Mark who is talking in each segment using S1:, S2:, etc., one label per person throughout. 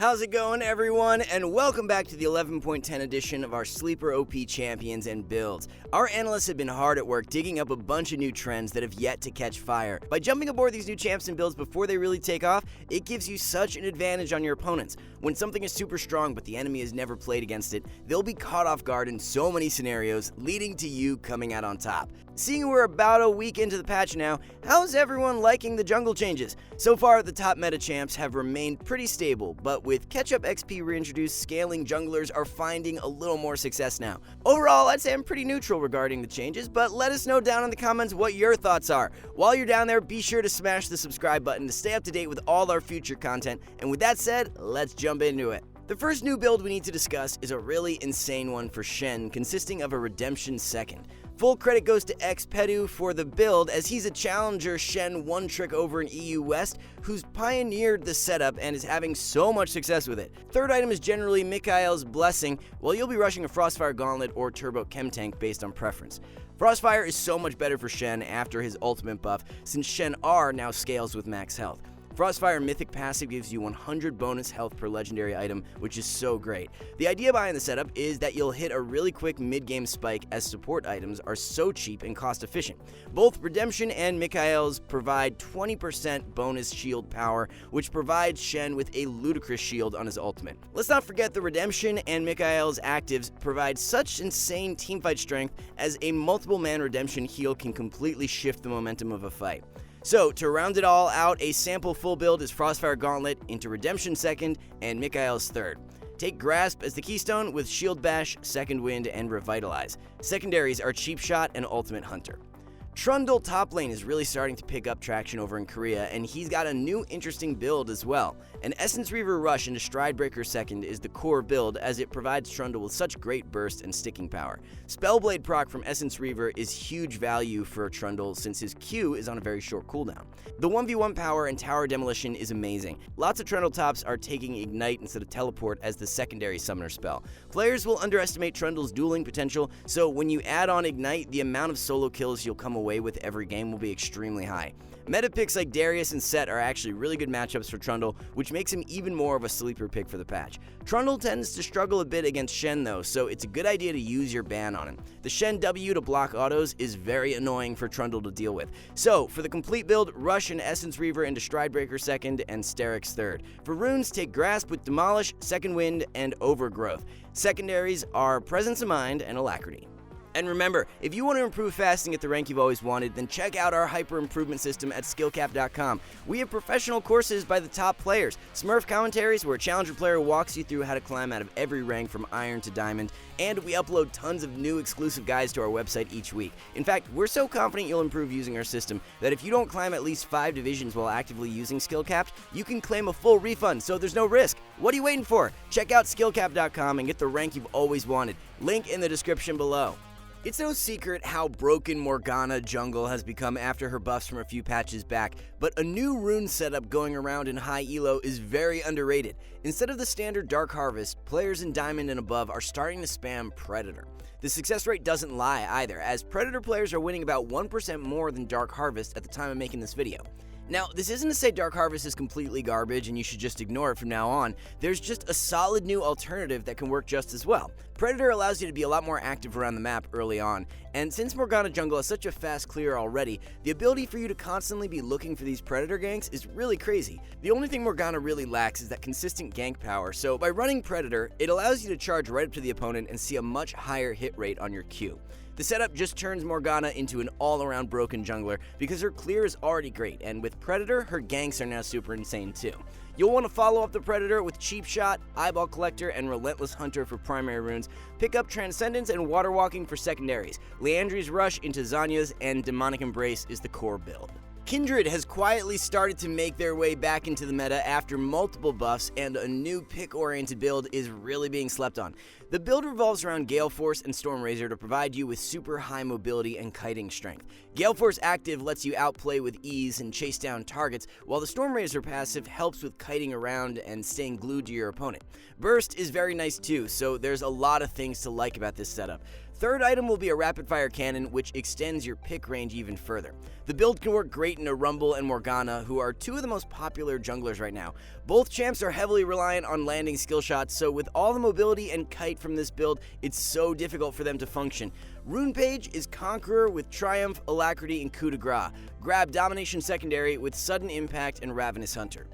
S1: How's it going, everyone? And welcome back to the 11.10 edition of our Sleeper OP Champions and Builds. Our analysts have been hard at work digging up a bunch of new trends that have yet to catch fire. By jumping aboard these new champs and builds before they really take off, it gives you such an advantage on your opponents. When something is super strong but the enemy has never played against it, they'll be caught off guard in so many scenarios, leading to you coming out on top. Seeing we're about a week into the patch now, how's everyone liking the jungle changes? So far, the top meta champs have remained pretty stable, but with catch-up XP reintroduced, scaling junglers are finding a little more success now. Overall, I'd say I'm pretty neutral regarding the changes, but let us know down in the comments what your thoughts are. While you're down there, be sure to smash the subscribe button to stay up to date with all our future content, and with that said, let's jump into it. The first new build we need to discuss is a really insane one for Shen, consisting of a Redemption second. Full credit goes to Xpedu for the build, as he's a challenger Shen one-trick over in EU West who's pioneered the setup and is having so much success with it. Third item is generally Mikael's Blessing, while you'll be rushing a Frostfire Gauntlet or Turbo Chem Tank based on preference. Frostfire is so much better for Shen after his ultimate buff, since Shen R now scales with max health. Frostfire Mythic passive gives you 100 bonus health per legendary item, which is so great. The idea behind the setup is that you'll hit a really quick mid-game spike as support items are so cheap and cost efficient. Both Redemption and Mikael's provide 20% bonus shield power, which provides Shen with a ludicrous shield on his ultimate. Let's not forget the Redemption and Mikael's actives provide such insane teamfight strength, as a multiple man Redemption heal can completely shift the momentum of a fight. So, to round it all out, a sample full build is Frostfire Gauntlet into Redemption second and Mikael's third. Take Grasp as the keystone with Shield Bash, Second Wind, and Revitalize. Secondaries are Cheap Shot and Ultimate Hunter. Trundle top lane is really starting to pick up traction over in Korea, and he's got a new interesting build as well. An Essence Reaver Rush into Stridebreaker second is the core build, as it provides Trundle with such great burst and sticking power. Spellblade proc from Essence Reaver is huge value for Trundle since his Q is on a very short cooldown. The 1v1 power and tower demolition is amazing. Lots of Trundle tops are taking Ignite instead of Teleport as the secondary summoner spell. Players will underestimate Trundle's dueling potential, so when you add on Ignite, the amount of solo kills you'll come away with every game will be extremely high. Meta picks like Darius and Set are actually really good matchups for Trundle, which makes him even more of a sleeper pick for the patch. Trundle tends to struggle a bit against Shen though, so it's a good idea to use your ban on him. The Shen W to block autos is very annoying for Trundle to deal with. So, for the complete build, rush an Essence Reaver into Stridebreaker second and Sterix third. For runes, take Grasp with Demolish, Second Wind, and Overgrowth. Secondaries are Presence of Mind and Alacrity. And remember, if you want to improve fasting at the rank you've always wanted, then check out our hyper improvement system at SkillCapped.com. We have professional courses by the top players, Smurf commentaries where a challenger player walks you through how to climb out of every rank from Iron to Diamond, and we upload tons of new exclusive guides to our website each week. In fact, we're so confident you'll improve using our system that if you don't climb at least 5 divisions while actively using SkillCapped, you can claim a full refund, so there's no risk. What are you waiting for? Check out SkillCapped.com and get the rank you've always wanted. Link in the description below. It's no secret how broken Morgana Jungle has become after her buffs from a few patches back, but a new rune setup going around in high elo is very underrated. Instead of the standard Dark Harvest, players in Diamond and above are starting to spam Predator. The success rate doesn't lie either, as Predator players are winning about 1% more than Dark Harvest at the time of making this video. Now, this isn't to say Dark Harvest is completely garbage and you should just ignore it from now on. There's just a solid new alternative that can work just as well. Predator allows you to be a lot more active around the map early on, and since Morgana Jungle has such a fast clear already, the ability for you to constantly be looking for these Predator ganks is really crazy. The only thing Morgana really lacks is that consistent gank power, so by running Predator, it allows you to charge right up to the opponent and see a much higher hit rate on your Q. The setup just turns Morgana into an all-around broken jungler because her clear is already great, and with Predator, her ganks are now super insane too. You'll want to follow up the Predator with Cheap Shot, Eyeball Collector, and Relentless Hunter for primary runes, pick up Transcendence and Water Walking for secondaries, Leandri's Rush into Zanya's, and Demonic Embrace is the core build. Kindred has quietly started to make their way back into the meta after multiple buffs, and a new pick-oriented build is really being slept on. The build revolves around Gale Force and Storm Razor to provide you with super high mobility and kiting strength. Gale Force active lets you outplay with ease and chase down targets, while the Storm Razor passive helps with kiting around and staying glued to your opponent. Burst is very nice too, so there's a lot of things to like about this setup. Third item will be a rapid-fire cannon, which extends your pick range even further. The build can work great into Rumble and Morgana, who are two of the most popular junglers right now. Both champs are heavily reliant on landing skill shots, so with all the mobility and kite from this build, it's so difficult for them to function. Rune Page is Conqueror with Triumph, Alacrity, and Coup de Grace. Grab Domination Secondary with Sudden Impact and Ravenous Hunter.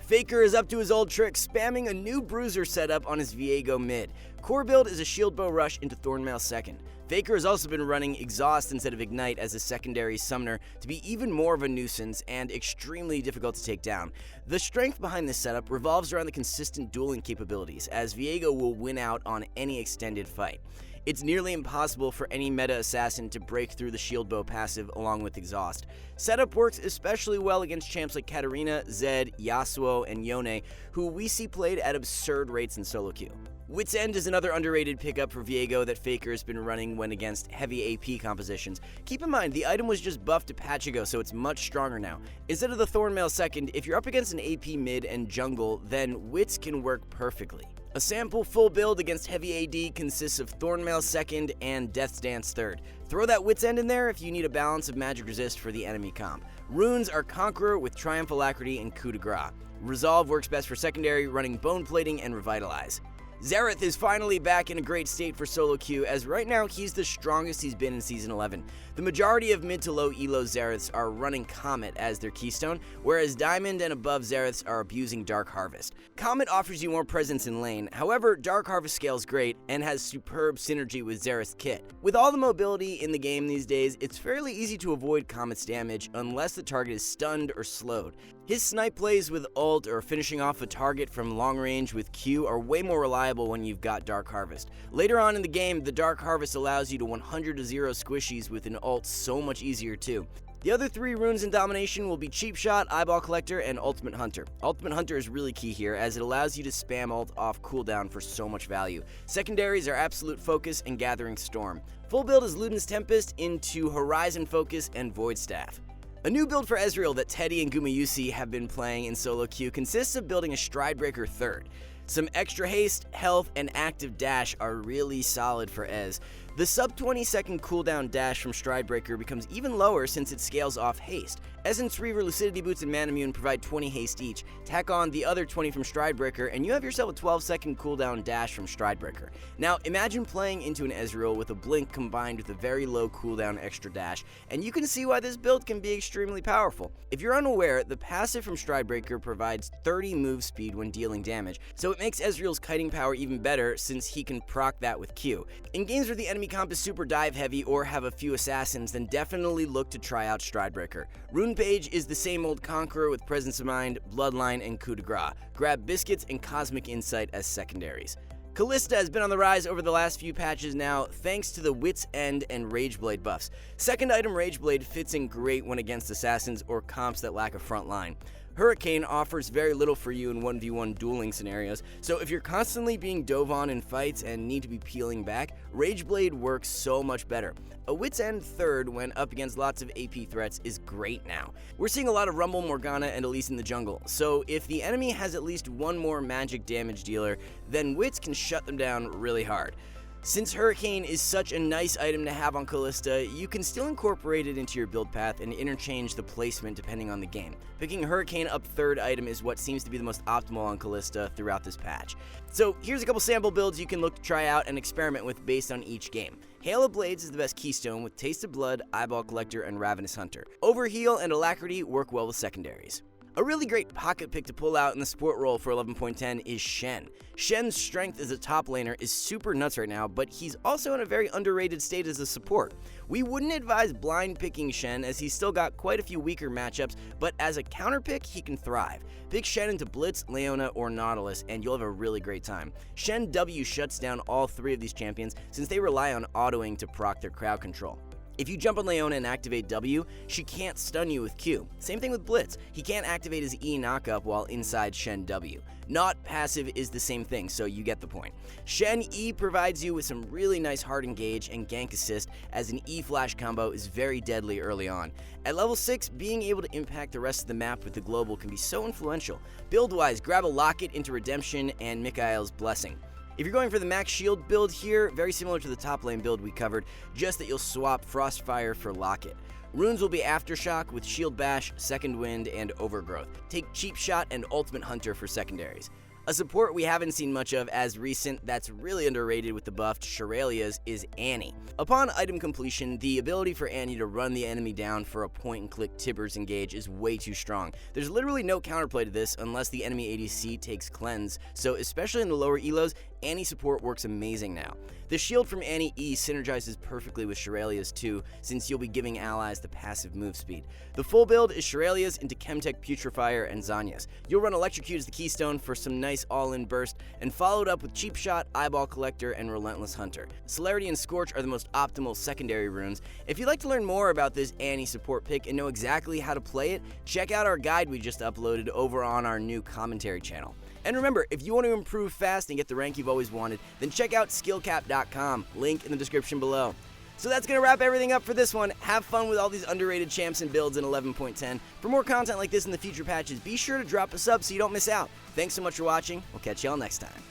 S1: Faker is up to his old trick, spamming a new bruiser setup on his Viego Mid. Core build is a shield bow rush into Thornmail second. Faker has also been running Exhaust instead of Ignite as a secondary summoner to be even more of a nuisance and extremely difficult to take down. The strength behind this setup revolves around the consistent dueling capabilities, as Viego will win out on any extended fight. It's nearly impossible for any meta assassin to break through the shield bow passive along with Exhaust. Setup works especially well against champs like Katarina, Zed, Yasuo, and Yone, who we see played at absurd rates in solo queue. Wit's End is another underrated pickup for Viego that Faker has been running when against heavy AP compositions. Keep in mind, the item was just buffed to patch ago, so it's much stronger now. Instead of the Thornmail second, if you're up against an AP mid and jungle, then Wits can work perfectly. A sample full build against heavy AD consists of Thornmail second and Death's Dance third. Throw that Wit's End in there if you need a balance of magic resist for the enemy comp. Runes are Conqueror with Triumph, Alacrity, and Coup de Grace. Resolve works best for secondary, running Bone Plating and Revitalize. Xerath is finally back in a great state for solo queue, as right now he's the strongest he's been in Season 11. The majority of mid to low elo Xeraths are running Comet as their keystone, whereas Diamond and above Xeraths are abusing Dark Harvest. Comet offers you more presence in lane, however Dark Harvest scales great and has superb synergy with Xerath's kit. With all the mobility in the game these days, it's fairly easy to avoid Comet's damage unless the target is stunned or slowed. His snipe plays with ult or finishing off a target from long range with Q are way more reliable when you've got Dark Harvest. Later on in the game, the Dark Harvest allows you to 100 to 0 squishies with an ult so much easier too. The other three runes in domination will be Cheap Shot, Eyeball Collector, and Ultimate Hunter. Ultimate Hunter is really key here as it allows you to spam ult off cooldown for so much value. Secondaries are Absolute Focus and Gathering Storm. Full build is Luden's Tempest into Horizon Focus and Void Staff. A new build for Ezreal that Teddy and Gumayusi have been playing in solo queue consists of building a Stridebreaker third. Some extra haste, health, and active dash are really solid for Ez. The sub 20 second cooldown dash from Stridebreaker becomes even lower since it scales off haste. Essence Reaver, Lucidity Boots, and Manamune provide 20 haste each. Tack on the other 20 from Stridebreaker, and you have yourself a 12 second cooldown dash from Stridebreaker. Now, imagine playing into an Ezreal with a blink combined with a very low cooldown extra dash, and you can see why this build can be extremely powerful. If you're unaware, the passive from Stridebreaker provides 30 move speed when dealing damage, so it makes Ezreal's kiting power even better since he can proc that with Q. In games where the enemy comp is super dive heavy or have a few assassins, then definitely look to try out Stridebreaker. Rune Page is the same old Conqueror with Presence of Mind, Bloodline, and Coup de Grace. Grab Biscuits and Cosmic Insight as secondaries. Kalista has been on the rise over the last few patches now, thanks to the Wit's End and Rageblade buffs. Second item Rageblade fits in great when against assassins or comps that lack a front line. Hurricane offers very little for you in 1v1 dueling scenarios, so if you're constantly being dove on in fights and need to be peeling back, Rageblade works so much better. A Wit's End third when up against lots of AP threats is great now. We're seeing a lot of Rumble, Morgana, and Elise in the jungle, so if the enemy has at least one more magic damage dealer, then Wits can shut them down really hard. Since Hurricane is such a nice item to have on Kalista, you can still incorporate it into your build path and interchange the placement depending on the game. Picking Hurricane up third item is what seems to be the most optimal on Kalista throughout this patch. So here's a couple sample builds you can look to try out and experiment with based on each game. Hail of Blades is the best keystone with Taste of Blood, Eyeball Collector, and Ravenous Hunter. Overheal and Alacrity work well with secondaries. A really great pocket pick to pull out in the support role for 11.10 is Shen. Shen's strength as a top laner is super nuts right now, but he's also in a very underrated state as a support. We wouldn't advise blind picking Shen as he's still got quite a few weaker matchups, but as a counter pick, he can thrive. Pick Shen into Blitz, Leona, or Nautilus, and you'll have a really great time. Shen W shuts down all three of these champions since they rely on autoing to proc their crowd control. If you jump on Leona and activate W, she can't stun you with Q. Same thing with Blitz. He can't activate his E knockup while inside Shen W. Not passive is the same thing, so you get the point. Shen E provides you with some really nice hard engage and gank assist, as an E flash combo is very deadly early on. At level 6, being able to impact the rest of the map with the global can be so influential. Build-wise, grab a Locket into Redemption and Mikhail's Blessing. If you're going for the max shield build here, very similar to the top lane build we covered, just that you'll swap Frostfire for Locket. Runes will be Aftershock with Shield Bash, Second Wind, and Overgrowth. Take Cheap Shot and Ultimate Hunter for secondaries. A support we haven't seen much of as recent that's really underrated with the buffed Shirelias is Annie. Upon item completion, the ability for Annie to run the enemy down for a point-and-click Tibbers engage is way too strong. There's literally no counterplay to this unless the enemy ADC takes Cleanse, so especially in the lower elos, Annie support works amazing now. The shield from Annie E synergizes perfectly with Shirelias too, since you'll be giving allies the passive move speed. The full build is Shirelias into Chemtech Putrefier and Zhonya's. You'll run Electrocute as the keystone for some nice all-in burst, and followed up with Cheap Shot, Eyeball Collector, and Relentless Hunter. Celerity and Scorch are the most optimal secondary runes. If you'd like to learn more about this Annie support pick and know exactly how to play it, check out our guide we just uploaded over on our new commentary channel. And remember, if you want to improve fast and get the rank you've always wanted, then check out SkillCapped.com, link in the description below. So that's going to wrap everything up for this one. Have fun with all these underrated champs and builds in 11.10. For more content like this in the future patches, be sure to drop a sub so you don't miss out. Thanks so much for watching. We'll catch y'all next time.